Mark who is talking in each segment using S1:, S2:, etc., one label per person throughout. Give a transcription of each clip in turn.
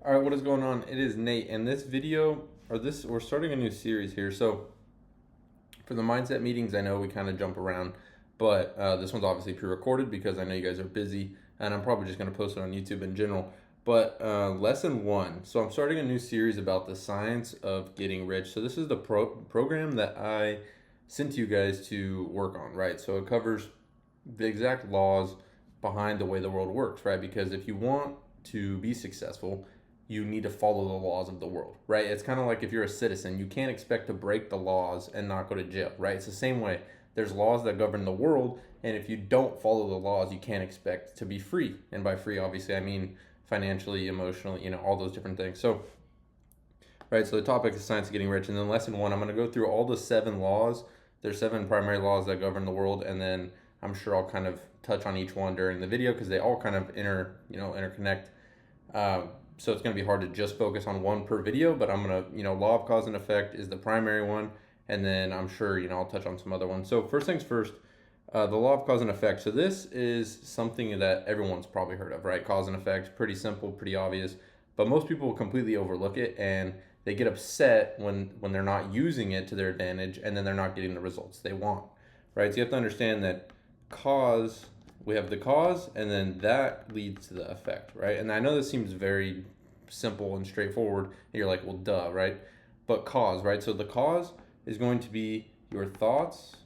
S1: All right, what is going on? It is Nate, and this video, we're starting a new series here. So, for the mindset meetings, I know we kind of jump around, but this one's obviously pre-recorded because I know you guys are busy, and I'm probably just going to post it on YouTube in general. But lesson one. So, I'm starting a new series about the science of getting rich. So, this is the program that I sent you guys to work on, right? So, it covers the exact laws behind the way the world works, right? Because if you want to be successful, you need to follow the laws of the world, right? It's kind of like if you're a citizen, you can't expect to break the laws and not go to jail, right? It's the same way. There's laws that govern the world, and if you don't follow the laws, you can't expect to be free. And by free, obviously, I mean financially, emotionally, all those different things. So, right, so the topic is science of getting rich. And then lesson one, I'm going to go through all the 7 laws. There's 7 primary laws that govern the world, and then I'm sure I'll kind of touch on each one during the video because they all kind of interconnect. So it's going to be hard to just focus on one per video, but I'm going to, law of cause and effect is the primary one. And then I'm sure, I'll touch on some other ones. So first things first, the law of cause and effect. So this is something that everyone's probably heard of, right? Cause and effect, pretty simple, pretty obvious, but most people will completely overlook it and they get upset when they're not using it to their advantage and then they're not getting the results they want, right? So you have to understand that cause, we have the cause and then that leads to the effect, right? And I know this seems very simple and straightforward and you're like, well, duh, right? But cause, right? So the cause is going to be your thoughts,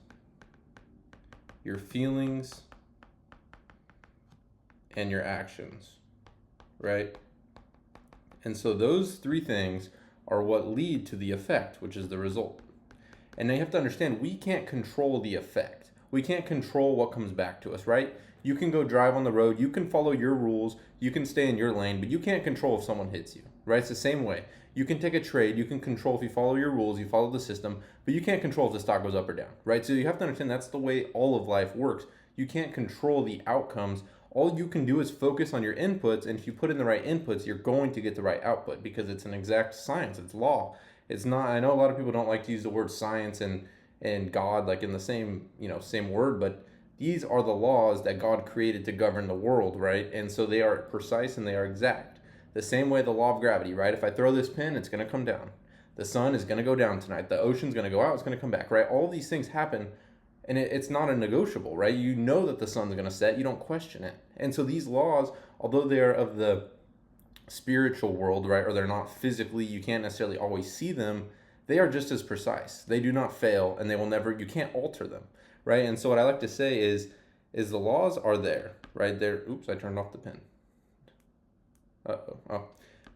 S1: your feelings, and your actions, right? And so those 3 things are what lead to the effect, which is the result. And now you have to understand, we can't control the effect. We can't control what comes back to us, right? You can go drive on the road, you can follow your rules, you can stay in your lane, but you can't control if someone hits you, right? It's the same way. You can take a trade, you can control if you follow your rules, you follow the system, but you can't control if the stock goes up or down, right? So you have to understand that's the way all of life works. You can't control the outcomes. All you can do is focus on your inputs, and if you put in the right inputs, you're going to get the right output because it's an exact science, it's law. It's not, I know a lot of people don't like to use the word science and God like in the same word, but these are the laws that God created to govern the world, right? And so they are precise and they are exact. The same way the law of gravity, right? If I throw this pin, it's going to come down. The sun is going to go down tonight. The ocean's going to go out, it's going to come back, right? All these things happen and it's not a negotiable, right? You know that the sun's going to set, you don't question it. And so these laws, although they are of the spiritual world, right, or they're not physically, you can't necessarily always see them, they are just as precise. They do not fail and they will never, you can't alter them, right? And so what I like to say is the laws are there, right? There. Oops, I turned off the pen. Oh,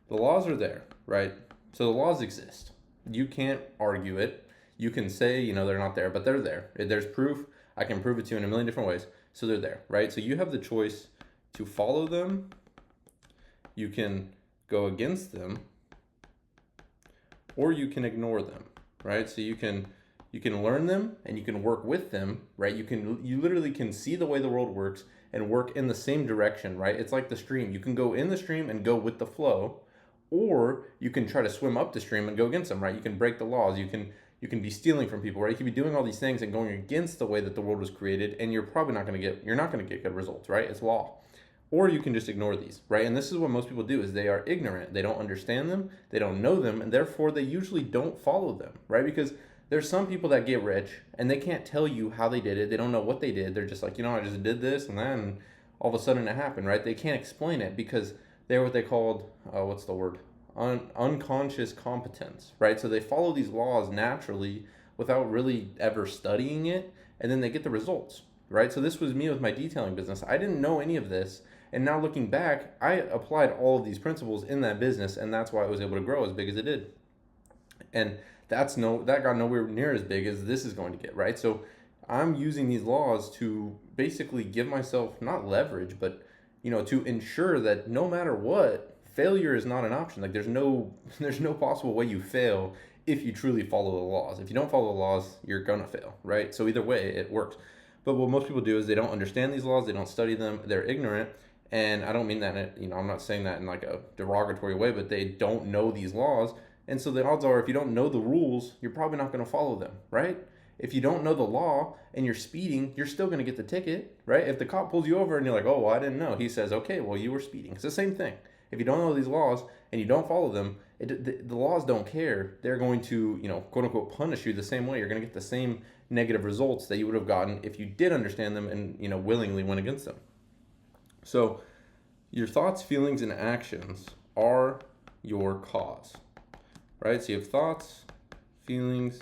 S1: the laws are there, right? So the laws exist. You can't argue it. You can say, they're not there, but they're there. There's proof. I can prove it to you in a million different ways. So they're there, right? So you have the choice to follow them. You can go against them, or you can ignore them, right? So you can learn them and you can work with them, right? You literally can see the way the world works and work in the same direction, right? It's like the stream. You can go in the stream and go with the flow, or you can try to swim up the stream and go against them, right? You can break the laws. You can be stealing from people, right? You can be doing all these things and going against the way that the world was created, and you're not going to get good results, right? It's law. Or you can just ignore these, right? And this is what most people do is they are ignorant. They don't understand them, they don't know them, and therefore they usually don't follow them, right? Because there's some people that get rich and they can't tell you how they did it. They don't know what they did. They're just like, I just did this and then all of a sudden it happened, right? They can't explain it because they're what they called, what's the word? Unconscious competence, right? So they follow these laws naturally without really ever studying it, and then they get the results, right? So this was me with my detailing business. I didn't know any of this. And now looking back, I applied all of these principles in that business, and that's why I was able to grow as big as it did. And that got nowhere near as big as this is going to get, right? So I'm using these laws to basically give myself not leverage, but to ensure that no matter what, failure is not an option. Like there's no possible way you fail if you truly follow the laws. If you don't follow the laws, you're gonna fail, right? So either way, it works. But what most people do is they don't understand these laws, they don't study them, they're ignorant. And I don't mean that, I'm not saying that in like a derogatory way, but they don't know these laws. And so the odds are if you don't know the rules, you're probably not going to follow them, right? If you don't know the law and you're speeding, you're still going to get the ticket, right? If the cop pulls you over and you're like, oh, well, I didn't know. He says, okay, well, you were speeding. It's the same thing. If you don't know these laws and you don't follow them, the laws don't care. They're going to, quote unquote, punish you the same way. You're going to get the same negative results that you would have gotten if you did understand them and, willingly went against them. So your thoughts, feelings, and actions are your cause, right? So you have thoughts, feelings,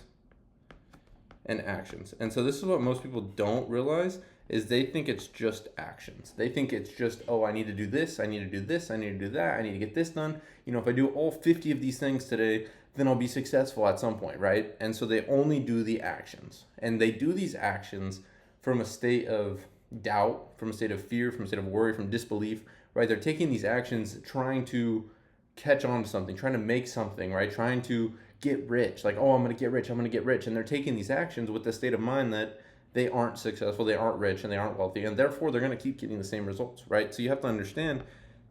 S1: and actions. And so this is what most people don't realize is they think it's just actions. They think it's just, oh, I need to do this, I need to do this, I need to do that, I need to get this done. If I do all 50 of these things today, then I'll be successful at some point, right? And so they only do the actions. And they do these actions from a state of doubt, from a state of fear, from a state of worry, from disbelief, right? They're taking these actions trying to catch on to something, trying to make something, right? Trying to get rich, like, oh, I'm going to get rich, I'm going to get rich. And they're taking these actions with the state of mind that they aren't successful, they aren't rich, and they aren't wealthy, and therefore they're going to keep getting the same results, right? So you have to understand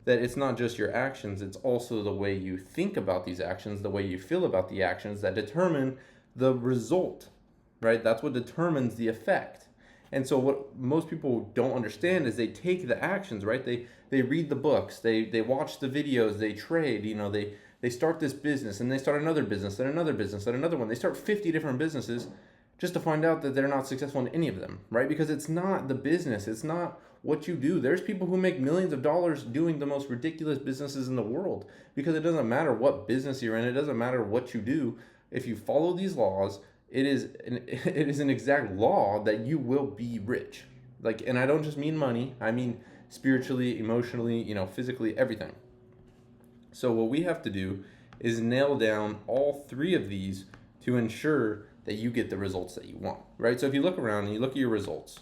S1: that it's not just your actions, it's also the way you think about these actions, the way you feel about the actions that determine the result, right? That's what determines the effect. And so what most people don't understand is they take the actions, right? They read the books, they watch the videos, they trade, they start this business, and they start another business, and another business, and another one. They start 50 different businesses just to find out that they're not successful in any of them, right? Because it's not the business, it's not what you do. There's people who make millions of dollars doing the most ridiculous businesses in the world, because it doesn't matter what business you're in, it doesn't matter what you do. If you follow these laws, it is an exact law that you will be rich. And I don't just mean money, I mean spiritually, emotionally, physically, everything. So what we have to do is nail down all three of these to ensure that you get the results that you want, right? So if you look around and you look at your results,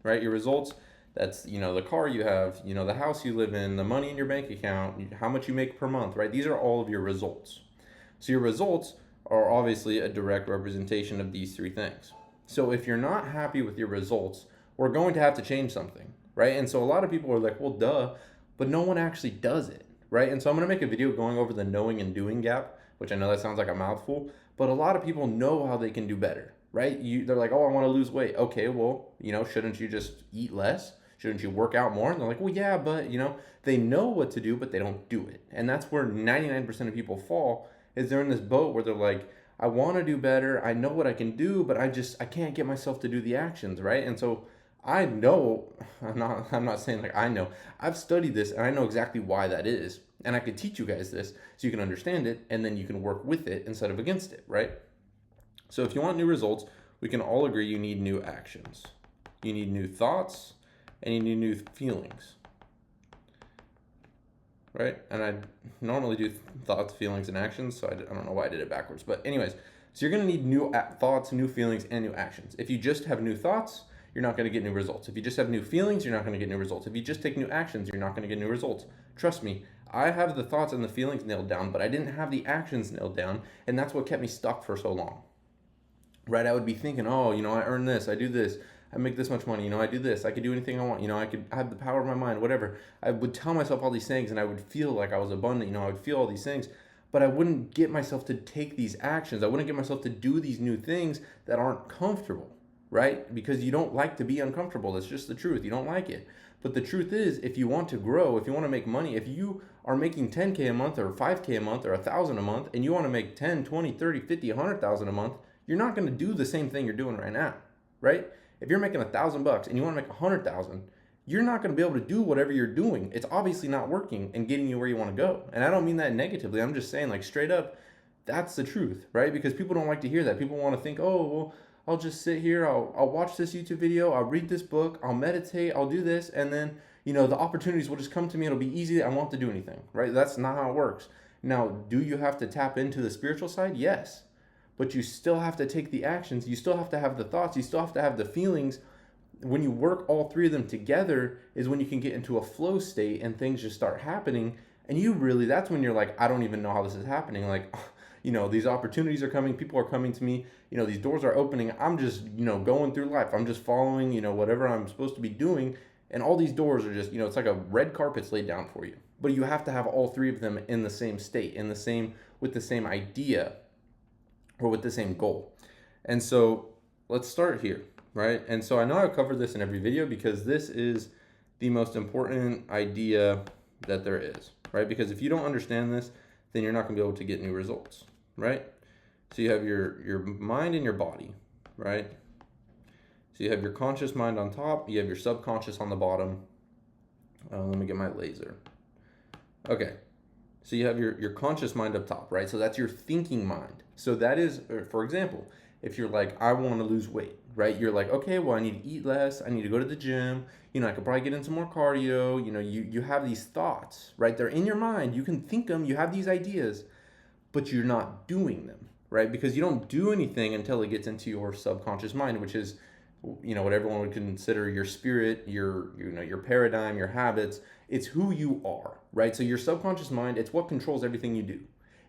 S1: right? Your results, that's, the car you have, the house you live in, the money in your bank account, how much you make per month, right? These are all of your results. So your results are obviously a direct representation of these three things. So if you're not happy with your results, we're going to have to change something, right? And so a lot of people are like, well, duh, but no one actually does it, right? And so I'm going to make a video going over the knowing and doing gap, which I know that sounds like a mouthful, but a lot of people know how they can do better, right? They're like, oh, I want to lose weight. Okay, well, shouldn't you just eat less? Shouldn't you work out more? And they're like, well, yeah, but, they know what to do, but they don't do it. And that's where 99% of people fall, is they're in this boat where they're like, I want to do better. I know what I can do, but I can't get myself to do the actions, right? And so I know, I'm not saying like I know. I've studied this and I know exactly why that is. And I can teach you guys this so you can understand it, and then you can work with it instead of against it, right? So if you want new results, we can all agree you need new actions. You need new thoughts, and you need new feelings, right? And I normally do thoughts, feelings, and actions, so I don't know why I did it backwards. But anyways, so you're going to need new thoughts, new feelings, and new actions. If you just have new thoughts, you're not going to get new results. If you just have new feelings, you're not going to get new results. If you just take new actions, you're not going to get new results. Trust me, I have the thoughts and the feelings nailed down, but I didn't have the actions nailed down, and that's what kept me stuck for so long, right? I would be thinking, oh, I earn this, I do this, I make this much money, I do this, I could do anything I want, I have the power of my mind, whatever. I would tell myself all these things, and I would feel like I was abundant, I would feel all these things, but I wouldn't get myself to take these actions. I wouldn't get myself to do these new things that aren't comfortable, right? Because you don't like to be uncomfortable. That's just the truth. You don't like it. But the truth is, if you want to grow, if you want to make money, if you are making 10K a month or 5K a month or 1,000 a month, and you want to make 10, 20, 30, 50, 100,000 a month, you're not going to do the same thing you're doing right now, right? If you're making $1,000 and you want to make 100,000, you're not going to be able to do whatever you're doing. It's obviously not working and getting you where you want to go. And I don't mean that negatively. I'm just saying, like, straight up, that's the truth, right? Because people don't like to hear that. People want to think, oh, well, I'll just sit here, I'll watch this YouTube video, I'll read this book, I'll meditate, I'll do this, and then, the opportunities will just come to me, it'll be easy, I won't have to do anything, right? That's not how it works. Now, do you have to tap into the spiritual side? Yes. But you still have to take the actions, you still have to have the thoughts, you still have to have the feelings. When you work all three of them together is when you can get into a flow state and things just start happening, and that's when you're like, I don't even know how this is happening, like, these opportunities are coming, people are coming to me, these doors are opening, I'm just, going through life, I'm just following, whatever I'm supposed to be doing, and all these doors are just, it's like a red carpet's laid down for you. But you have to have all three of them in the same state, with the same idea, or with the same goal. And so let's start here, right? And so I know I've covered this in every video because this is the most important idea that there is, right? Because if you don't understand this, then you're not going to be able to get new results, right? So you have your mind and your body, right? So you have your conscious mind on top, you have your subconscious on the bottom. Let me get my laser. Okay, so you have your conscious mind up top, right? So that's your thinking mind. So that is, for example, if you're like, I want to lose weight, right? You're like, okay, well, I need to eat less. I need to go to the gym. I could probably get into more cardio. You have these thoughts, right? They're in your mind. You can think them. You have these ideas, but you're not doing them, right? Because you don't do anything until it gets into your subconscious mind, which is, what everyone would consider your spirit, your paradigm, your habits. It's who you are, right? So your subconscious mind, it's what controls everything you do.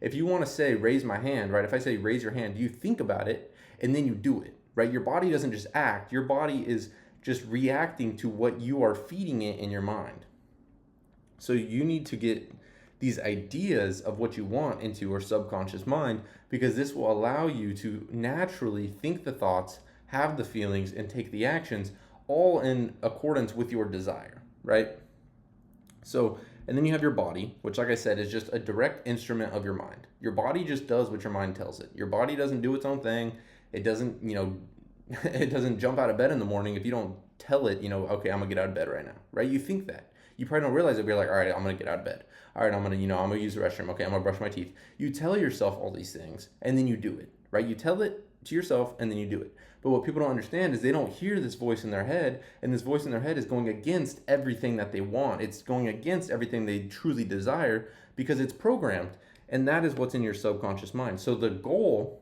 S1: If you want to say, raise my hand, right? If I say, raise your hand, you think about it and then you do it, right? Your body doesn't just act. Your body is just reacting to what you are feeding it in your mind. So you need to get these ideas of what you want into your subconscious mind, because this will allow you to naturally think the thoughts, have the feelings, and take the actions, all in accordance with your desire, right? So, and then you have your body, which, like I said, is just a direct instrument of your mind. Your body just does what your mind tells it. Your body doesn't do its own thing. It doesn't, it doesn't jump out of bed in the morning if you don't tell it, okay, I'm gonna get out of bed right now, right? You think that. You probably don't realize it, but you're like, all right, I'm gonna get out of bed. All right, I'm gonna use the restroom. Okay, I'm gonna brush my teeth. You tell yourself all these things, and then you do it, right? You tell it to yourself, and then you do it. But what people don't understand is they don't hear this voice in their head, and this voice in their head is going against everything that they want. It's going against everything they truly desire, because it's programmed, and that is what's in your subconscious mind. So the goal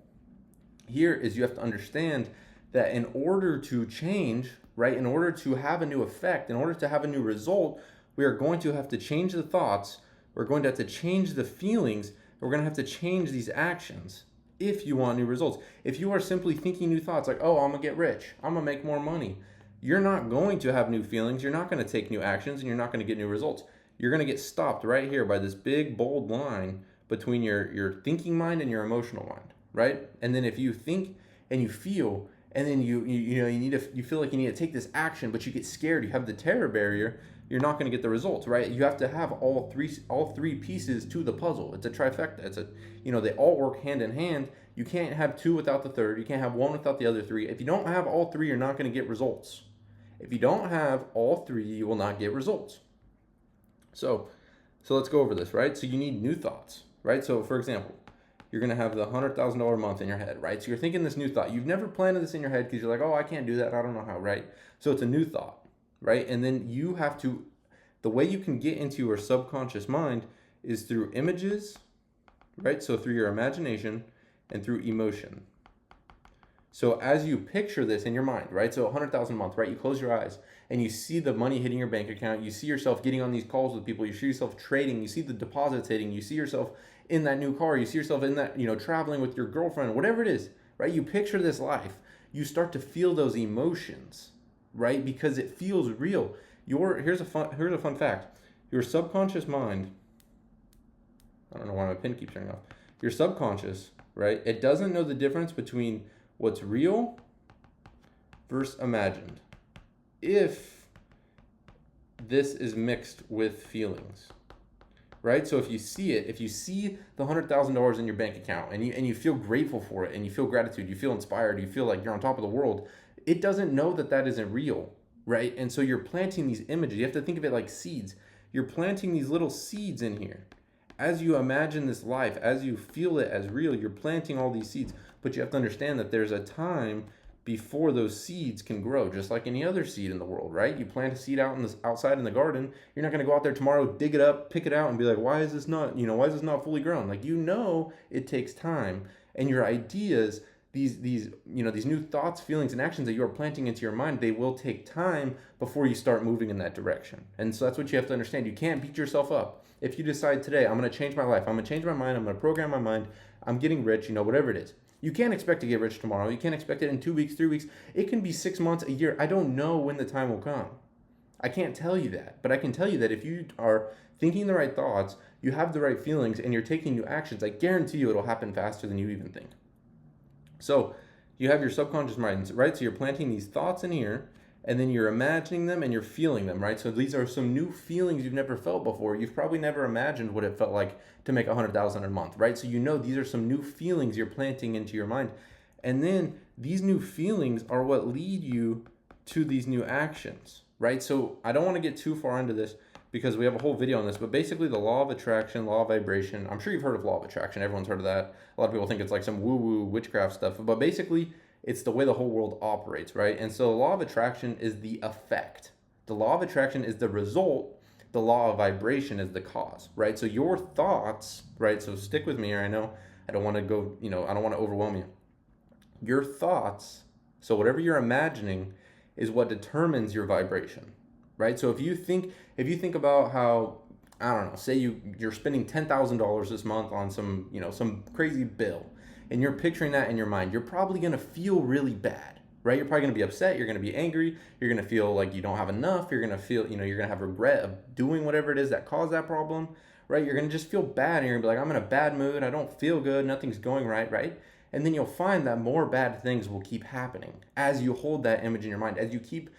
S1: here is you have to understand that in order to change, right, in order to have a new effect, in order to have a new result, we are going to have to change the thoughts, we're going to have to change the feelings, we're going to have to change these actions if you want new results. If you are simply thinking new thoughts like, oh, I'm going to get rich, I'm going to make more money, you're not going to have new feelings, you're not going to take new actions, and you're not going to get new results. You're going to get stopped right here by this big, bold line between your thinking mind and your emotional mind, right? And then if you think and you feel, and then you feel like you need to take this action, but you get scared, you have the terror barrier, you're not going to get the results, right? You have to have all three pieces to the puzzle. It's a trifecta. They all work hand in hand. You can't have two without the third. You can't have one without the other three. If you don't have all three, you're not going to get results. If you don't have all three, you will not get results. So let's go over this, right? So you need new thoughts, right? So for example, you're going to have the $100,000 month in your head, right? So you're thinking this new thought. You've never planted this in your head because you're like, oh, I can't do that. I don't know how, right? So it's a new thought, right? And then you have to, the way you can get into your subconscious mind is through images, right? So through your imagination and through emotion. So as you picture this in your mind, right? So 100,000 a month, right? You close your eyes and you see the money hitting your bank account. You see yourself getting on these calls with people. You see yourself trading. You see the deposits hitting. You see yourself in that new car. You see yourself in that, traveling with your girlfriend, whatever it is, right? You picture this life. You start to feel those emotions, right? Because it feels real. Here's a fun fact. Your subconscious mind, I don't know why my pen keeps turning off. Your subconscious, right? It doesn't know the difference between what's real versus imagined, if this is mixed with feelings, right? So if you see the $100,000 in your bank account and you feel grateful for it, and you feel gratitude, you feel inspired, you feel like you're on top of the world, it doesn't know that isn't real, right? And so you're planting these images. You have to think of it like seeds. You're planting these little seeds in here. As you imagine this life, as you feel it as real, you're planting all these seeds. But you have to understand that there's a time before those seeds can grow, just like any other seed in the world, right? You plant a seed outside in the garden. You're not going to go out there tomorrow, dig it up, pick it out, and be like, why is this not fully grown? Like, it takes time. And your ideas, these new thoughts, feelings, and actions that you are planting into your mind, they will take time before you start moving in that direction. And so that's what you have to understand. You can't beat yourself up. If you decide today, I'm going to change my life, I'm going to change my mind, I'm going to program my mind, I'm getting rich, whatever it is. You can't expect to get rich tomorrow. You can't expect it in 2 weeks, 3 weeks. It can be 6 months, a year. I don't know when the time will come. I can't tell you that. But I can tell you that if you are thinking the right thoughts, you have the right feelings, and you're taking new actions, I guarantee you it'll happen faster than you even think. So you have your subconscious mind, right? So you're planting these thoughts in here, and then you're imagining them and you're feeling them, right? So these are some new feelings you've never felt before. You've probably never imagined what it felt like to make 100,000 a month, right? So these are some new feelings you're planting into your mind. And then these new feelings are what lead you to these new actions, right? So I don't want to get too far into this because we have a whole video on this, but basically the law of attraction, law of vibration, I'm sure you've heard of law of attraction. Everyone's heard of that. A lot of people think it's like some woo-woo witchcraft stuff, but basically it's the way the whole world operates, right? And so the law of attraction is the effect. The law of attraction is the result. The law of vibration is the cause, right? So your thoughts, right? So stick with me here. I know I don't want to go, I don't want to overwhelm you. Your thoughts, so whatever you're imagining is what determines your vibration, right? So if you think about how, I don't know, say you're spending $10,000 this month on some crazy bill, and you're picturing that in your mind, you're probably going to feel really bad, right? You're probably going to be upset. You're going to be angry. You're going to feel like you don't have enough. You're going to feel, you're going to have regret of doing whatever it is that caused that problem, right? You're going to just feel bad. And you're going to be like, I'm in a bad mood. I don't feel good. Nothing's going right, right? And then you'll find that more bad things will keep happening as you hold that image in your mind. As you keep,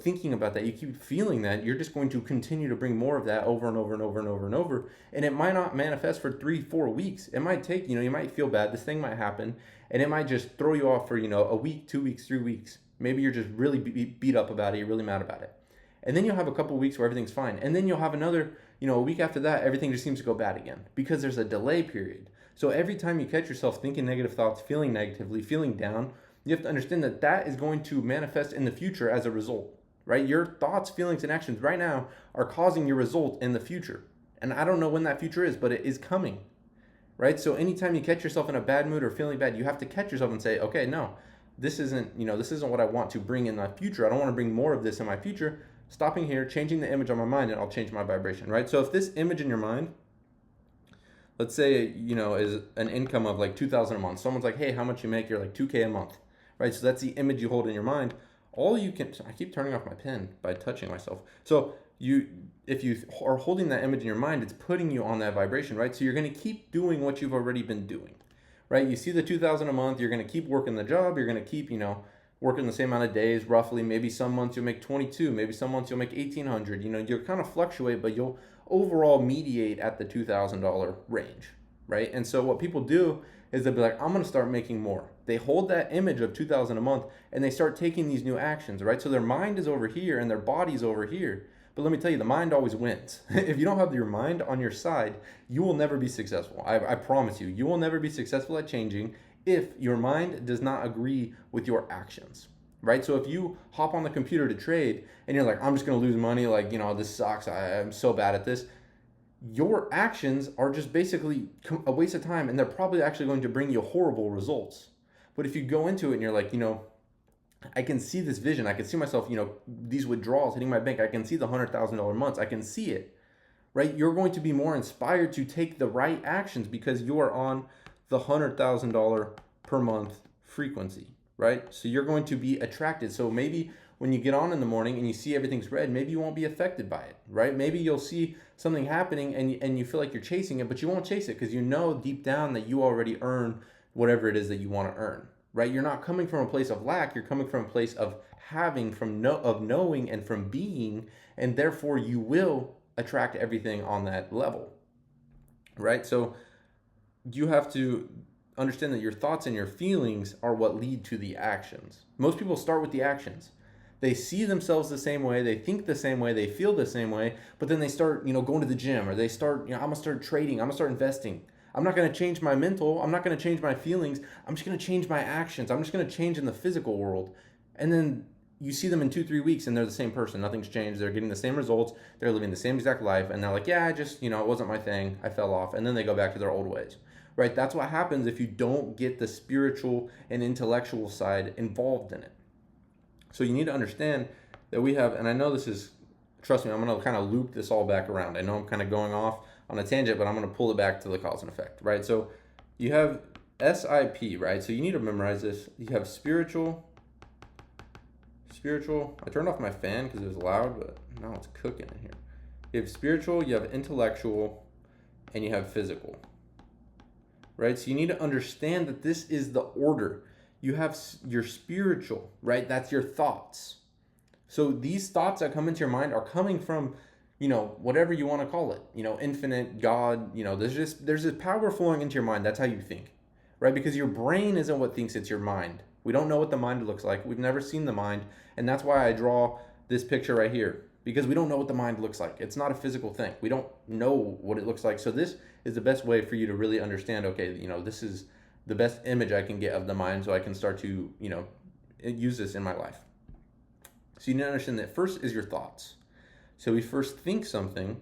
S1: thinking about that, you keep feeling that, you're just going to continue to bring more of that over and over and over and over and over. And it might not manifest for 3-4 weeks. It might take, you might feel bad. This thing might happen. And it might just throw you off for, a week, 2 weeks, 3 weeks. Maybe you're just really beat up about it. You're really mad about it. And then you'll have a couple of weeks where everything's fine. And then you'll have another, a week after that, everything just seems to go bad again because there's a delay period. So every time you catch yourself thinking negative thoughts, feeling negatively, feeling down, you have to understand that that is going to manifest in the future as a result, right? Your thoughts, feelings, and actions right now are causing your result in the future. And I don't know when that future is, but it is coming, right? So anytime you catch yourself in a bad mood or feeling bad, you have to catch yourself and say, okay, no, this isn't what I want to bring in my future. I don't want to bring more of this in my future. Stopping here, changing the image on my mind, and I'll change my vibration, right? So if this image in your mind, let's say, is an income of like 2,000 a month. Someone's like, hey, how much you make? You're like 2K a month, right? So that's the image you hold in your mind. I keep turning off my pen by touching myself. So if you are holding that image in your mind, it's putting you on that vibration, right? So you're going to keep doing what you've already been doing, right? You see the 2,000 a month, you're going to keep working the job. You're going to keep, working the same amount of days, roughly. Maybe some months you'll make 22, maybe some months you'll make 1,800. You'll kind of fluctuate, but you'll overall mediate at the $2,000 range, right? And so what people do is they'll be like, I'm going to start making more. They hold that image of 2,000 a month and they start taking these new actions, right? So their mind is over here and their body's over here. But let me tell you, the mind always wins. If you don't have your mind on your side, you will never be successful. I promise you, you will never be successful at changing if your mind does not agree with your actions, right? So if you hop on the computer to trade and you're like, I'm just going to lose money, like, this sucks, I'm so bad at this, your actions are just basically a waste of time, and they're probably actually going to bring you horrible results. But if you go into it and you're like, I can see this vision, I can see myself, these withdrawals hitting my bank, I can see the $100,000 months, I can see it, right? You're going to be more inspired to take the right actions because you are on the $100,000 per month frequency, right? So you're going to be attracted. So maybe when you get on in the morning and you see everything's red, maybe you won't be affected by it, right? Maybe you'll see something happening and you feel like you're chasing it, but you won't chase it because you know deep down that you already earn whatever it is that you want to earn, right? You're not coming from a place of lack. You're coming from a place of having, of knowing, and from being, and therefore you will attract everything on that level, right? So you have to understand that your thoughts and your feelings are what lead to the actions. Most people start with the actions. They see themselves the same way, they think the same way, they feel the same way, but then they start, going to the gym, or they start, I'm gonna start trading, I'm gonna start investing. I'm not gonna change my mental, I'm not gonna change my feelings, I'm just gonna change my actions, I'm just gonna change in the physical world. And then you see them in 2-3 weeks and they're the same person, nothing's changed, they're getting the same results, they're living the same exact life, and they're like, yeah, I just, it wasn't my thing, I fell off, and then they go back to their old ways. Right? That's what happens if you don't get the spiritual and intellectual side involved in it. So you need to understand that we have, and I know this is, trust me, I'm going to kind of loop this all back around. I know I'm kind of going off on a tangent, but I'm going to pull it back to the cause and effect, right? So you have SIP, right? So you need to memorize this. You have spiritual. I turned off my fan because it was loud, but now it's cooking in here. You have spiritual, you have intellectual, and you have physical. Right? So you need to understand that this is the order. You have your spiritual, right? That's your thoughts. So these thoughts that come into your mind are coming from, whatever you want to call it, infinite, God, there's this power flowing into your mind. That's how you think, right? Because your brain isn't what thinks, it's your mind. We don't know what the mind looks like. We've never seen the mind. And that's why I draw this picture right here, because we don't know what the mind looks like. It's not a physical thing. We don't know what it looks like. So this is the best way for you to really understand, okay, this is the best image I can get of the mind, so I can start to, use this in my life. So you need to understand that first is your thoughts. So we first think something,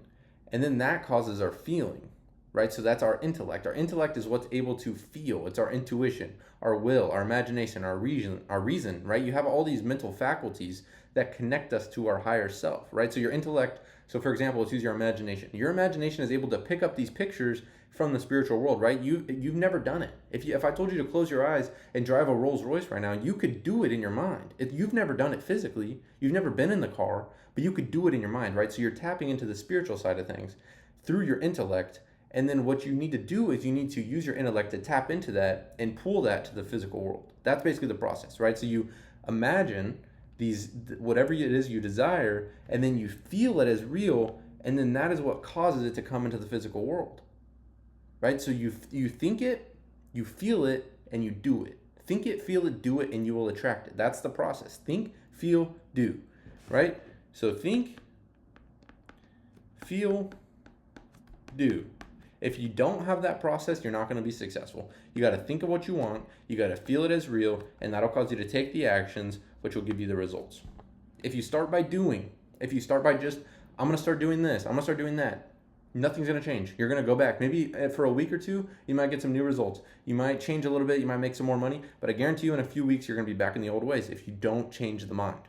S1: and then that causes our feeling, right? So that's our intellect. Our intellect is what's able to feel. It's our intuition, our will, our imagination, our reason, right? You have all these mental faculties that connect us to our higher self, right? So your intellect, so for example, let's use your imagination. Your imagination is able to pick up these pictures from the spiritual world, right? You've never done it. If I told you to close your eyes and drive a Rolls Royce right now, you could do it in your mind. You've never done it physically. You've never been in the car, but you could do it in your mind, right? So you're tapping into the spiritual side of things through your intellect. And then what you need to do is you need to use your intellect to tap into that and pull that to the physical world. That's basically the process, right? So you imagine whatever it is you desire, and then you feel it as real, and then that is what causes it to come into the physical world, right? So you think it, you feel it, and you do it. Think it, feel it, do it, and you will attract it. That's the process. Think, feel, do, right? So think, feel, do. If you don't have that process, you're not going to be successful. You got to think of what you want, you got to feel it as real, and that'll cause you to take the actions, which will give you the results. If you start by just, I'm going to start doing this, I'm going to start doing that, nothing's going to change. You're going to go back. Maybe for a week or two, you might get some new results. You might change a little bit, you might make some more money, but I guarantee you in a few weeks, you're going to be back in the old ways if you don't change the mind.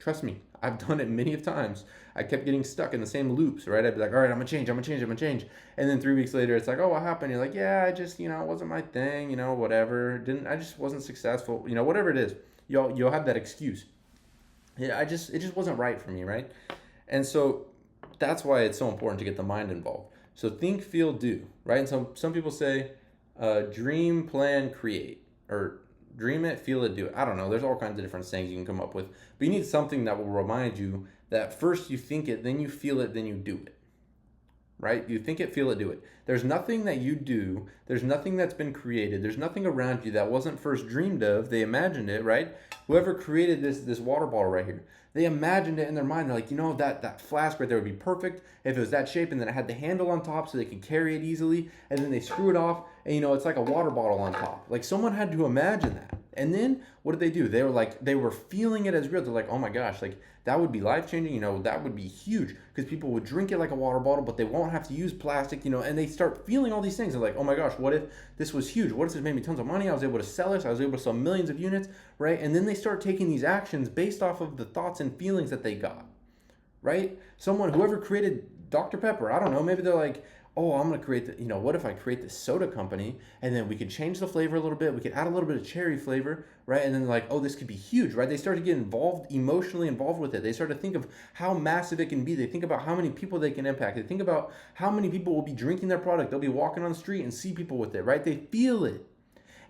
S1: Trust me, I've done it many of times. I kept getting stuck in the same loops, right? I'd be like, all right, I'm gonna change. And then 3 weeks later, it's like, oh, what happened? You're like, yeah, I just, it wasn't my thing, whatever. I just wasn't successful, whatever it is. You'll have that excuse. Yeah, it just wasn't right for me, right? And so that's why it's so important to get the mind involved. So think, feel, do, right? And some people say, dream, plan, create, or dream it, feel it, do it. I don't know. There's all kinds of different sayings you can come up with. But you need something that will remind you that first you think it, then you feel it, then you do it. Right? You think it, feel it, do it. There's nothing that you do. There's nothing that's been created. There's nothing around you that wasn't first dreamed of. They imagined it, right? Whoever created this water bottle right here, they imagined it in their mind. They're like, that flask right there would be perfect if it was that shape, and then it had the handle on top so they could carry it easily, and then they screw it off, and it's like a water bottle on top. Like, someone had to imagine that. And then what did they do? They were feeling it as real. They're like, oh my gosh, like that would be life-changing, that would be huge, because people would drink it like a water bottle, but they won't have to use plastic, and they start feeling all these things. They're like, oh my gosh, what if this was huge? What if this made me tons of money? I was able to sell this. I was able to sell millions of units, right? And then they start taking these actions based off of the thoughts and feelings that they got, right? Whoever created Dr. Pepper, I don't know, maybe they're like, oh, I'm going to create what if I create this soda company, and then we could change the flavor a little bit. We could add a little bit of cherry flavor, right? And then like, oh, this could be huge, right? They start to get emotionally involved with it. They start to think of how massive it can be. They think about how many people they can impact. They think about how many people will be drinking their product. They'll be walking on the street and see people with it, right? They feel it.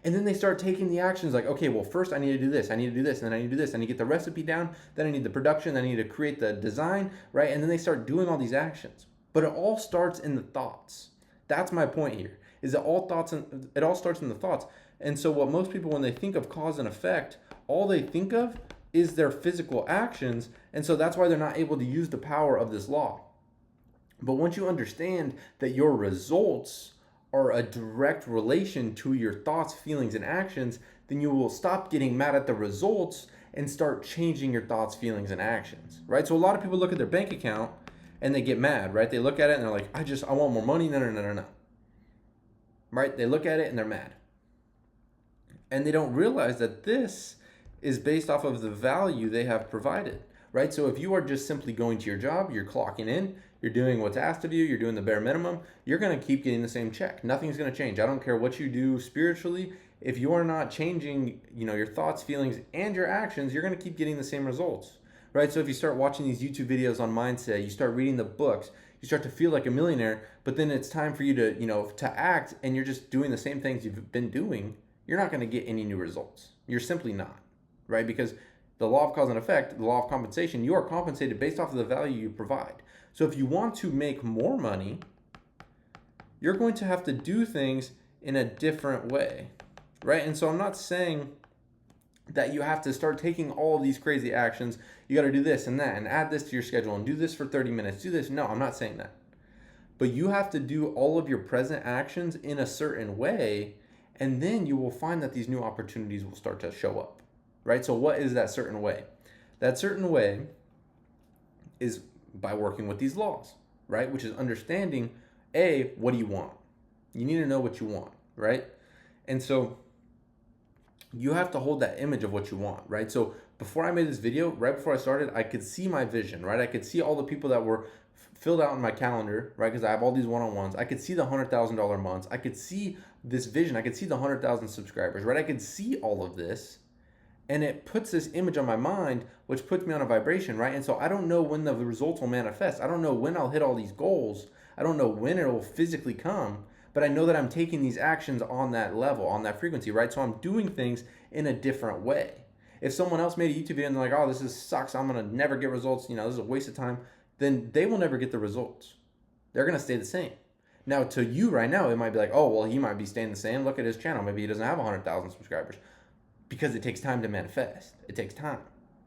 S1: And then they start taking the actions like, okay, well, first I need to do this, I need to do this, and then I need to do this. I need to get the recipe down, then I need the production, then I need to create the design, right? And then they start doing all these actions. But it all starts in the thoughts. That's my point here, is that it all starts in the thoughts. And so what most people, when they think of cause and effect, all they think of is their physical actions. And so that's why they're not able to use the power of this law. But once you understand that your results are a direct relation to your thoughts, feelings, and actions, then you will stop getting mad at the results and start changing your thoughts, feelings, and actions, right? So a lot of people look at their bank account and they get mad, right? They look at it and they're like, I want more money. No. Right? They look at it and they're mad. And they don't realize that this is based off of the value they have provided, right? So if you are just simply going to your job, you're clocking in, you're doing what's asked of you, you're doing the bare minimum, you're going to keep getting the same check. Nothing's going to change. I don't care what you do spiritually. If you are not changing, your thoughts, feelings, and your actions, you're going to keep getting the same results. Right? So if you start watching these YouTube videos on mindset, you start reading the books, you start to feel like a millionaire, but then it's time for you to, to act, and you're just doing the same things you've been doing, you're not going to get any new results. You're simply not, right? Because the law of cause and effect, the law of compensation, you are compensated based off of the value you provide. So if you want to make more money, you're going to have to do things in a different way, right? And so I'm not saying that you have to start taking all of these crazy actions. You got to do this and that and add this to your schedule and do this for 30 minutes. Do this. No, I'm not saying that. But you have to do all of your present actions in a certain way, and then you will find that these new opportunities will start to show up, right? So what is that certain way? That certain way is by working with these laws, right? Which is understanding, A, what do you want? You need to know what you want, right? And so you have to hold that image of what you want, right? So before I made this video, right before I started, I could see my vision, right? I could see all the people that were filled out in my calendar, right? Because I have all these one-on-ones. I could see the $100,000 months. I could see this vision. I could see the 100,000 subscribers, right? I could see all of this, and it puts this image on my mind, which puts me on a vibration, right? And so I don't know when the results will manifest. I don't know when I'll hit all these goals. I don't know when it will physically come, but I know that I'm taking these actions on that level, on that frequency, right? So I'm doing things in a different way. If someone else made a YouTube video and they're like, oh, sucks, I'm gonna never get results, this is a waste of time, then they will never get the results. They're gonna stay the same. Now, to you right now, it might be like, oh, well, he might be staying the same. Look at his channel. Maybe he doesn't have 100,000 subscribers. Because it takes time to manifest. It takes time,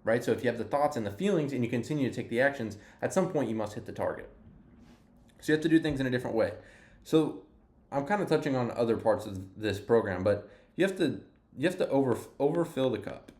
S1: right? So if you have the thoughts and the feelings and you continue to take the actions, at some point you must hit the target. So you have to do things in a different way. So I'm kind of touching on other parts of this program, but you have to overfill the cup,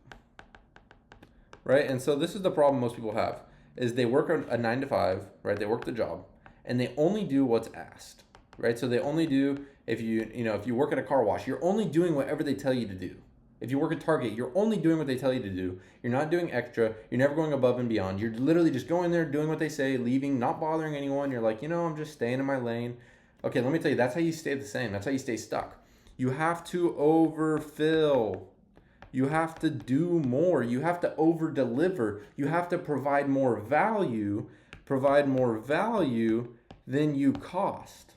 S1: right? And so this is the problem most people have, is they work a 9 to 5, right? They work the job, and they only do what's asked, right? So they only do, if you work at a car wash, you're only doing whatever they tell you to do. If you work at Target, you're only doing what they tell you to do. You're not doing extra. You're never going above and beyond. You're literally just going there, doing what they say, leaving, not bothering anyone. You're like, I'm just staying in my lane. Okay, let me tell you, that's how you stay the same. That's how you stay stuck. You have to overfill. You have to do more. You have to over deliver. You have to provide more value than you cost,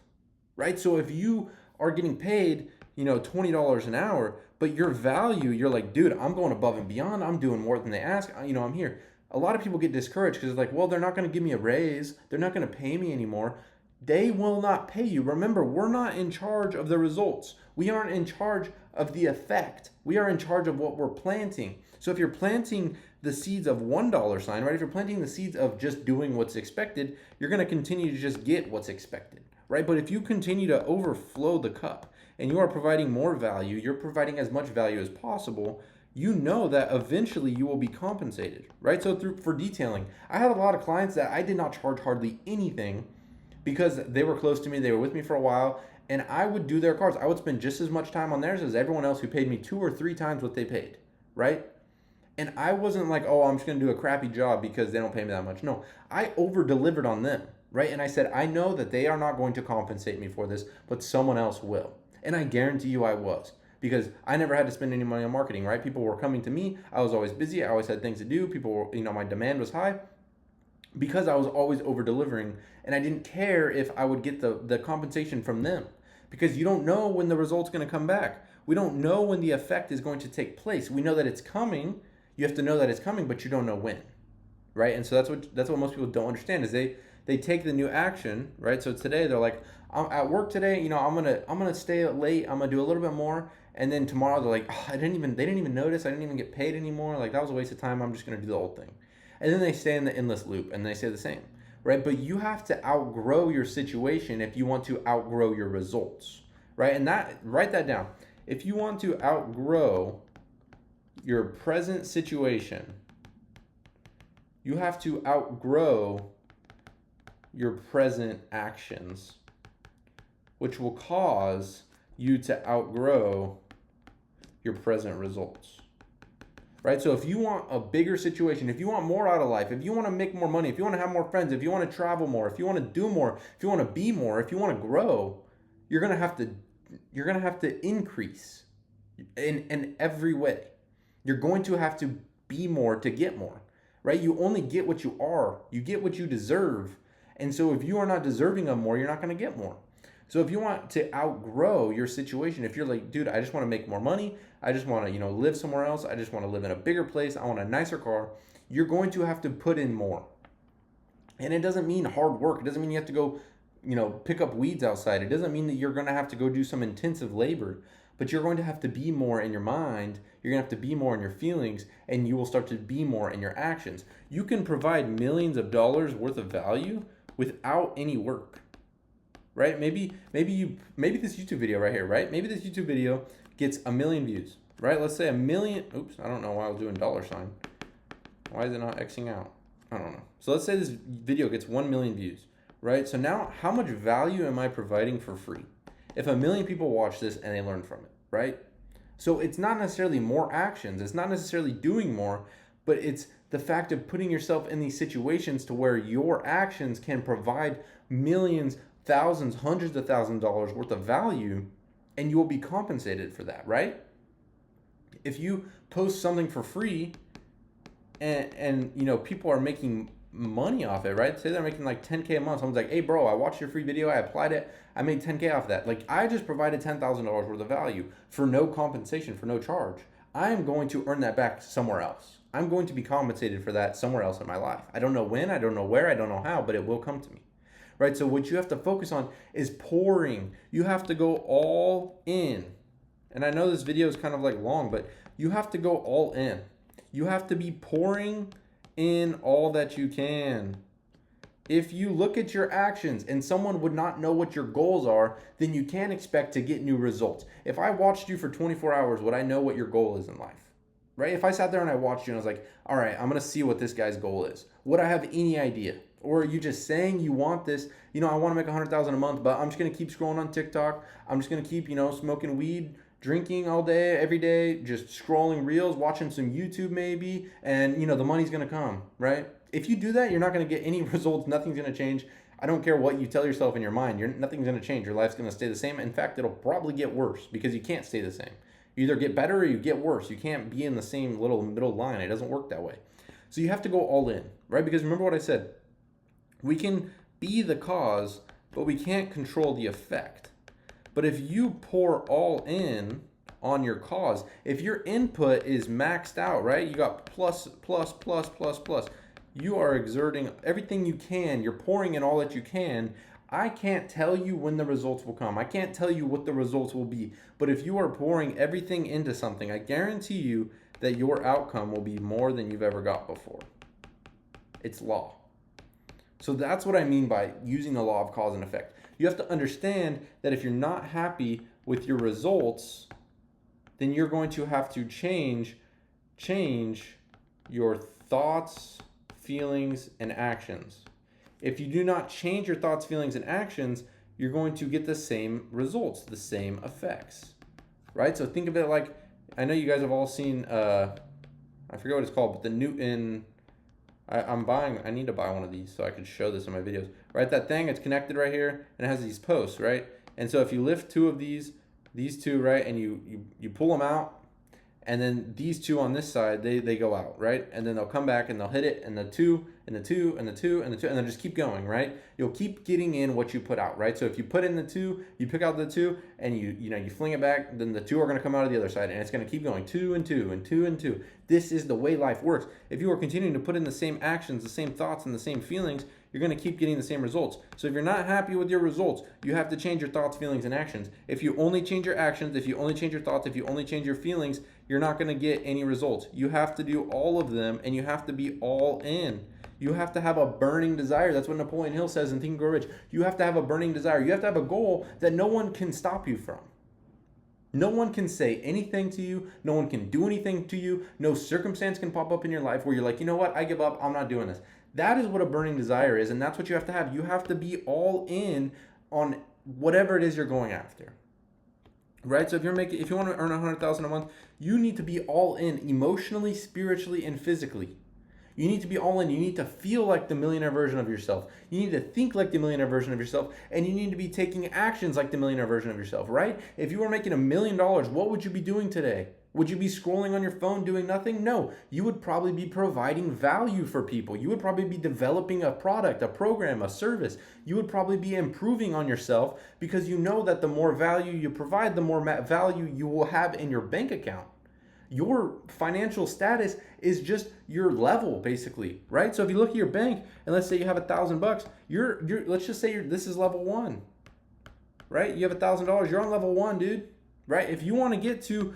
S1: right? So if you are getting paid, $20 an hour, but your value, you're like, dude, I'm going above and beyond. I'm doing more than they ask. I'm here. A lot of people get discouraged because it's like, well, they're not going to give me a raise. They're not going to pay me anymore. They will not pay you. Remember, we're not in charge of the results. We aren't in charge of the effect. We are in charge of what we're planting. So if you're planting the seeds of $1 sign, right? If you're planting the seeds of just doing what's expected, you're going to continue to just get what's expected, right? But if you continue to overflow the cup and you are providing more value, you're providing as much value as possible, you know that eventually you will be compensated, right? So for detailing, I had a lot of clients that I did not charge hardly anything because they were close to me, they were with me for a while, and I would do their cars. I would spend just as much time on theirs as everyone else who paid me 2 or 3 times what they paid, right? And I wasn't like, oh, I'm just gonna do a crappy job because they don't pay me that much. No, I over-delivered on them, right? And I said, I know that they are not going to compensate me for this, but someone else will. And I guarantee you I was, because I never had to spend any money on marketing, right? People were coming to me. I was always busy. I always had things to do. People were, my demand was high because I was always over delivering, and I didn't care if I would get the compensation from them, because you don't know when the result's going to come back. We don't know when the effect is going to take place. We know that it's coming. You have to know that it's coming, but you don't know when, right? And so that's what most people don't understand is they take the new action, right? So today they're like, I'm at work today, I'm gonna stay late. I'm gonna do a little bit more, and then tomorrow they're like, oh, they didn't even notice. I didn't even get paid anymore. Like that was a waste of time. I'm just gonna do the whole thing, and then they stay in the endless loop and they say the same, right? But you have to outgrow your situation if you want to outgrow your results, right? And write that down. If you want to outgrow your present situation, you have to outgrow your present actions, which will cause you to outgrow your present results, right? So if you want a bigger situation, if you want more out of life, if you want to make more money, if you want to have more friends, if you want to travel more, if you want to do more, if you want to be more, if you want to grow, you're going to have to increase in every way. You're going to have to be more to get more, right? You only get what you are. You get what you deserve. And so if you are not deserving of more, you're not going to get more. So if you want to outgrow your situation, if you're like, dude, I just want to make more money, I just want to, live somewhere else, I just want to live in a bigger place, I want a nicer car, you're going to have to put in more. And it doesn't mean hard work. It doesn't mean you have to go, pick up weeds outside. It doesn't mean that you're going to have to go do some intensive labor, but you're going to have to be more in your mind. You're going to have to be more in your feelings, and you will start to be more in your actions. You can provide millions of dollars worth of value without any work, right? Maybe this YouTube video right here, right? Maybe this YouTube video gets 1 million views, right? Let's say 1 million. Oops, I don't know why I was doing $sign. Why is it not Xing out? I don't know. So let's say this video gets 1 million views, right? So now how much value am I providing for free? If 1 million people watch this and they learn from it, right? So it's not necessarily more actions. It's not necessarily doing more, but it's the fact of putting yourself in these situations to where your actions can provide millions, thousands, hundreds of thousands of dollars worth of value, and you will be compensated for that, right? If you post something for free, and people are making money off it, right? Say they're making like 10K a month. Someone's like, hey bro, I watched your free video, I applied it, I made 10K off that. Like, I just provided $10,000 worth of value for no compensation, for no charge. I am going to earn that back somewhere else. I'm going to be compensated for that somewhere else in my life. I don't know when, I don't know where, I don't know how, but it will come to me, right? So what you have to focus on is pouring. You have to go all in. And I know this video is kind of like long, but you have to go all in. You have to be pouring in all that you can. If you look at your actions and someone would not know what your goals are, then you can't expect to get new results. If I watched you for 24 hours, would I know what your goal is in life? Right? If I sat there and I watched you and I was like, all right, I'm going to see what this guy's goal is. Would I have any idea? Or are you just saying you want this, I want to make $100,000 a month, but I'm just going to keep scrolling on TikTok. I'm just going to keep, smoking weed, drinking all day, every day, just scrolling reels, watching some YouTube maybe, and the money's gonna come, right? If you do that, you're not gonna get any results, nothing's gonna change. I don't care what you tell yourself in your mind, nothing's gonna change. Your life's gonna stay the same. In fact, it'll probably get worse because you can't stay the same. You either get better or you get worse. You can't be in the same little middle line. It doesn't work that way. So you have to go all in, right? Because remember what I said, we can be the cause, but we can't control the effect. But if you pour all in on your cause, if your input is maxed out, right? You got plus, you are exerting everything you can. You're pouring in all that you can. I can't tell you when the results will come. I can't tell you what the results will be. But if you are pouring everything into something, I guarantee you that your outcome will be more than you've ever got before. It's law. So that's what I mean by using the law of cause and effect. You have to understand that if you're not happy with your results, then you're going to have to change your thoughts, feelings, and actions. If you do not change your thoughts, feelings, and actions, you're going to get the same results, the same effects, right? So think of it like, I know you guys have all seen, I forget what it's called, but the Newton, I need to buy one of these so I can show this in my videos, right? That thing, it's connected right here, and it has these posts, right? And so if you lift two of these two, right, and you pull them out, and then these two on this side, they go out, right? And then they'll come back and they'll hit it, and the two, and the two, and the two, and the two, and they'll just keep going, right? You'll keep getting in what you put out, right? So if you put in the two, you pick out the two, and you fling it back, then the two are gonna come out of the other side, and it's gonna keep going, two and two, and two and two. This is the way life works. If you are continuing to put in the same actions, the same thoughts, and the same feelings, you're going to keep getting the same results. So if you're not happy with your results, you have to change your thoughts, feelings, and actions. If you only change your actions, if you only change your thoughts, if you only change your feelings, you're not going to get any results. You have to do all of them, and you have to be all in. You have to have a burning desire. That's what Napoleon Hill says in Think and Grow Rich. You have to have a burning desire. You have to have a goal that no one can stop you from. No one can say anything to you. No one can do anything to you. No circumstance can pop up in your life where you're like, you know what? I give up. I'm not doing this. That is what a burning desire is, and that's what you have to have. You have to be all in on whatever it is you're going after, right? So if you want to earn $100,000 a month, you need to be all in emotionally, spiritually, and physically. You need to be all in. You need to feel like the millionaire version of yourself. You need to think like the millionaire version of yourself, and you need to be taking actions like the millionaire version of yourself, right? If you were making $1 million, what would you be doing today? Would you be scrolling on your phone doing nothing? No. You would probably be providing value for people. You would probably be developing a product, a program, a service. You would probably be improving on yourself because you know that the more value you provide, the more value you will have in your bank account. Your financial status is just your level, basically, right? So if you look at your bank and let's say you have $1,000, let's just say this is level 1, right? You have $1,000, you're on level 1, dude, right? If you want to get to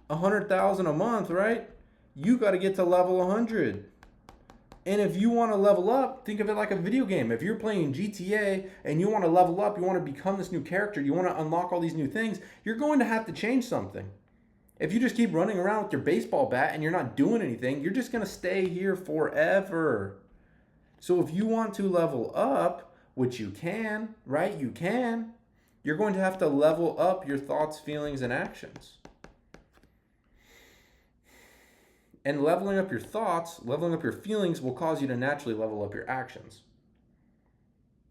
S1: 100,000 a month, right? You got to get to level 100. And if you want to level up, think of it like a video game. If you're playing GTA and you want to level up, you want to become this new character, you want to unlock all these new things, you're going to have to change something. If you just keep running around with your baseball bat and you're not doing anything, you're just going to stay here forever. So if you want to level up, which you can, right? You can. You're going to have to level up your thoughts, feelings, and actions. And leveling up your thoughts, leveling up your feelings will cause you to naturally level up your actions.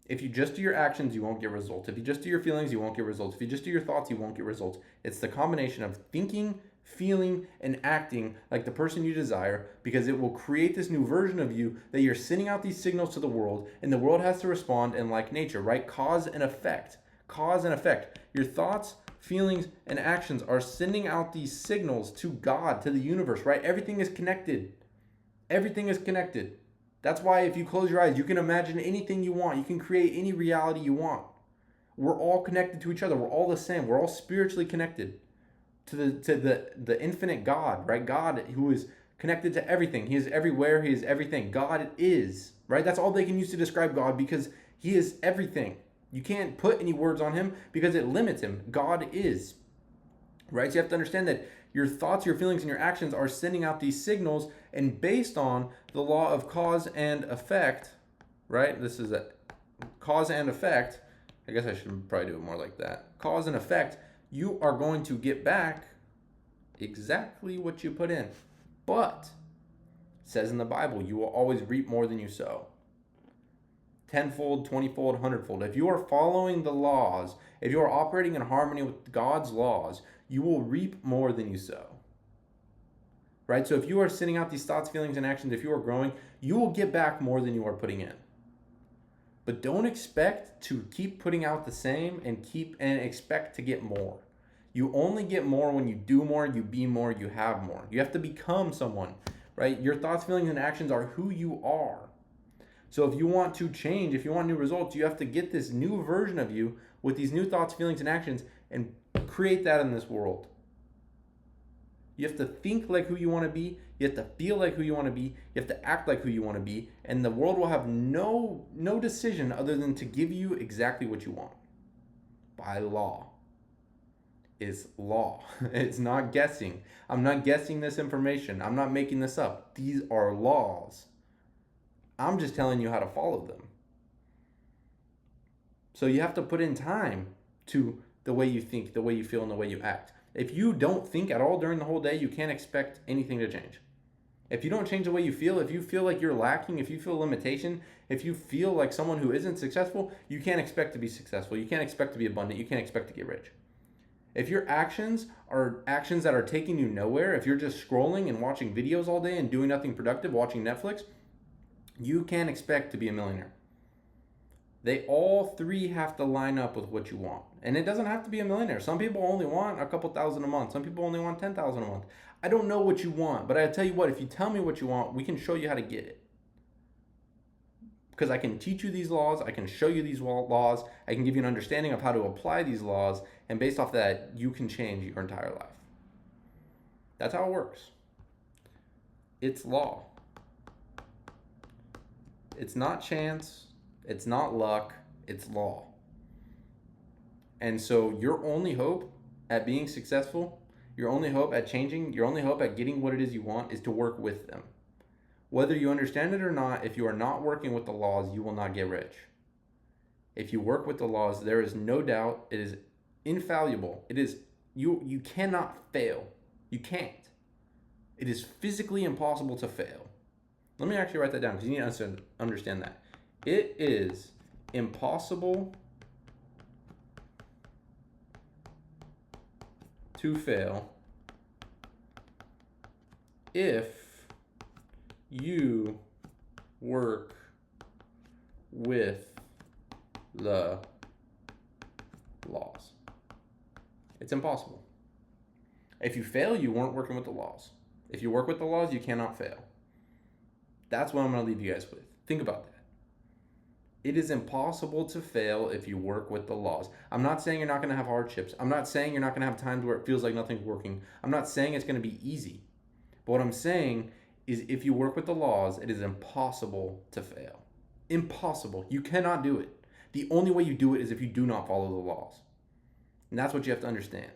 S1: If you just do your actions, you won't get results. If you just do your feelings, you won't get results. If you just do your thoughts, you won't get results. It's the combination of thinking, feeling, and acting like the person you desire, because it will create this new version of you that you're sending out these signals to the world, and the world has to respond. And like nature, right? Cause and effect. Cause and effect. Your thoughts, feelings, and actions are sending out these signals to God, to the universe, right? Everything is connected. Everything is connected. That's why if you close your eyes, you can imagine anything you want. You can create any reality you want. We're all connected to each other. We're all the same. We're all spiritually connected to the infinite God, right? God who is connected to everything. He is everywhere. He is everything. God is, right? That's all they can use to describe God, because he is everything. You can't put any words on him because it limits him. God is, right? So you have to understand that your thoughts, your feelings, and your actions are sending out these signals, and based on the law of cause and effect, right? This is a cause and effect. I guess I should probably do it more like that. Cause and effect, you are going to get back exactly what you put in. But it says in the Bible, you will always reap more than you sow. 10-fold, 20-fold, 100-fold. If you are following the laws, if you are operating in harmony with God's laws, you will reap more than you sow. Right? So if you are sending out these thoughts, feelings, and actions, if you are growing, you will get back more than you are putting in. But don't expect to keep putting out the same and expect to get more. You only get more when you do more, you be more, you have more. You have to become someone, right? Your thoughts, feelings, and actions are who you are. So if you want to change, if you want new results, you have to get this new version of you with these new thoughts, feelings, and actions and create that in this world. You have to think like who you want to be. You have to feel like who you want to be. You have to act like who you want to be. And the world will have no decision other than to give you exactly what you want. By law. It's law. It's not guessing. I'm not guessing this information. I'm not making this up. These are laws. I'm just telling you how to follow them. So you have to put in time to the way you think, the way you feel, and the way you act. If you don't think at all during the whole day, you can't expect anything to change. If you don't change the way you feel, if you feel like you're lacking, if you feel limitation, if you feel like someone who isn't successful, you can't expect to be successful. You can't expect to be abundant. You can't expect to get rich. If your actions are actions that are taking you nowhere, if you're just scrolling and watching videos all day and doing nothing productive, watching Netflix, you can't expect to be a millionaire. They all three have to line up with what you want. And it doesn't have to be a millionaire. Some people only want a couple thousand a month. Some people only want 10,000 a month. I don't know what you want, but I tell you what, if you tell me what you want, we can show you how to get it. Because I can teach you these laws, I can show you these laws, I can give you an understanding of how to apply these laws, and based off that, you can change your entire life. That's how it works. It's law. It's not chance, it's not luck, it's law. And so your only hope at being successful, your only hope at changing, your only hope at getting what it is you want is to work with them. Whether you understand it or not, if you are not working with the laws, you will not get rich. If you work with the laws, there is no doubt, it is infallible. It is, you cannot fail. You can't. It is physically impossible to fail. Let me actually write that down because you need to understand that. It is impossible to fail if you work with the laws. It's impossible. If you fail, you weren't working with the laws. If you work with the laws, you cannot fail. That's what I'm going to leave you guys with. Think about that. It is impossible to fail if you work with the laws. I'm not saying you're not going to have hardships. I'm not saying you're not going to have times where it feels like nothing's working. I'm not saying it's going to be easy. But what I'm saying is if you work with the laws, it is impossible to fail. Impossible. You cannot do it. The only way you do it is if you do not follow the laws. And that's what you have to understand.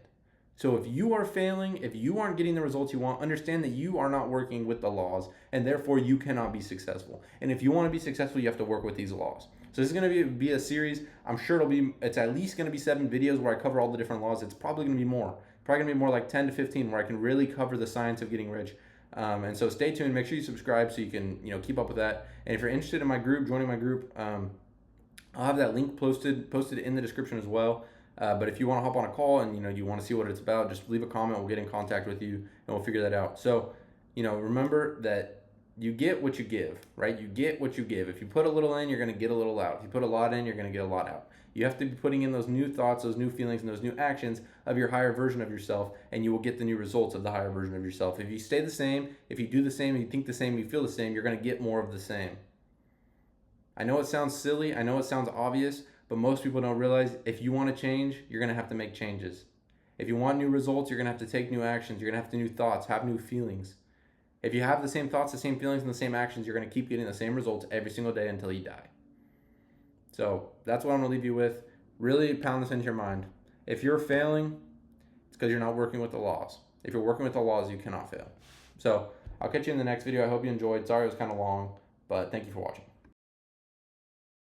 S1: So if you are failing, if you aren't getting the results you want, understand that you are not working with the laws, and therefore you cannot be successful. And if you want to be successful, you have to work with these laws. So this is going to be a series. I'm sure it's at least going to be 7 videos where I cover all the different laws. It's probably going to be more. Probably going to be more like 10 to 15 where I can really cover the science of getting rich. And so stay tuned. Make sure you subscribe so you can keep up with that. And if you're interested in my group, joining my group, I'll have that link posted in the description as well. But if you want to hop on a call and you want to see what it's about, just leave a comment. We'll get in contact with you and we'll figure that out. So remember that you get what you give, right? You get what you give. If you put a little in, you're going to get a little out. If you put a lot in, you're going to get a lot out. You have to be putting in those new thoughts, those new feelings, and those new actions of your higher version of yourself, and you will get the new results of the higher version of yourself. If you stay the same, if you do the same, you think the same, you feel the same, you're going to get more of the same. I know it sounds silly. I know it sounds obvious, but most people don't realize if you want to change, you're going to have to make changes. If you want new results, you're going to have to take new actions. You're going to have to new thoughts, have new feelings. If you have the same thoughts, the same feelings, and the same actions, you're going to keep getting the same results every single day until you die. So that's what I'm going to leave you with. Really pound this into your mind. If you're failing, it's because you're not working with the laws. If you're working with the laws, you cannot fail. So I'll catch you in the next video. I hope you enjoyed. Sorry it was kind of long, but thank you for watching.